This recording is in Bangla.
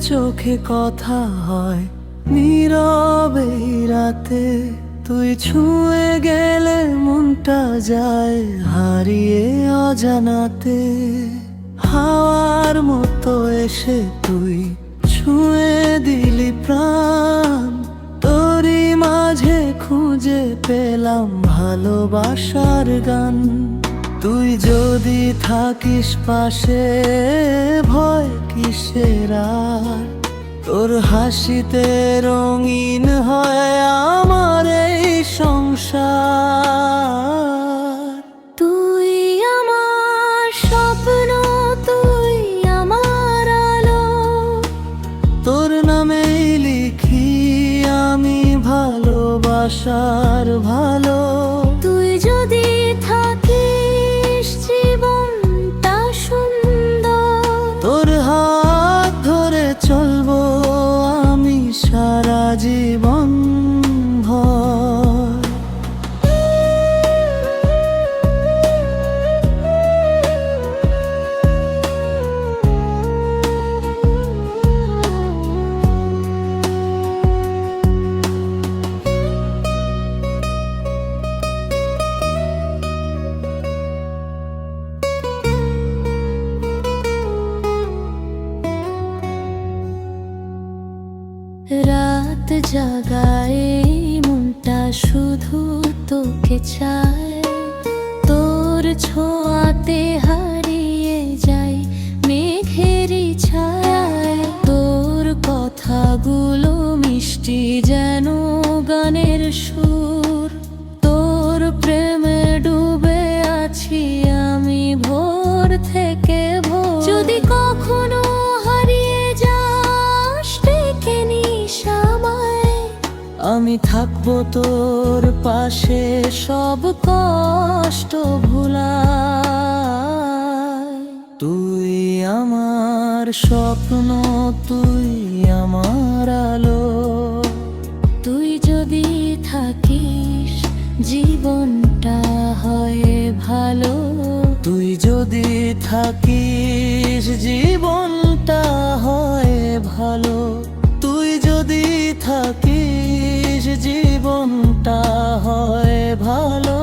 চোখে কথা হয় নীরবে রাতে, তুই ছুঁয়ে গেলে মনটা যায় হারিয়ে অজানাতে। হাওয়ার মতো এসে তুই ছুঁয়ে দিলি প্রাণ, তোরই মাঝে খুঁজে পেলাম ভালোবাসার গান। তুই যদি থাকিস পাশে ভয় কিসের আর, তোর হাসিতে রঙিন হয় আমার এই সংসার। তুই আমার স্বপ্ন, তুই আমার আলো, তোর নামেই লিখি আমি ভালোবাসার ভালো। তুই যদি থাকিস জীবনটা সুন্দর, তোর হাত ধরে চলবো আমি সারা জীবন ভর। রাত জাগায় মনটা শুধু তোকে চায়, তোর ছোঁয়াতে হারিয়ে যায় মেঘেরই ছায়ায়। তোর কথাগুলো মিষ্টি যেন গানের সুর, তোর প্রেমে ডুবে আছি আমি ভোর থেকে ভোর। যদি কখনো হারিয়ে যাস ডেকে নিস আমায়, আমি থাকবো তোর পাশে সব কষ্ট ভুলায়। তুই আমার স্বপ্ন, তুই আমার আলো, তুই যদি থাকিস জীবনটা হয় ভালো। তুই যদি থাকিস জীবনটা হয় ভালো। তুই যদি থাকিস জীবনটা হয় ভালো।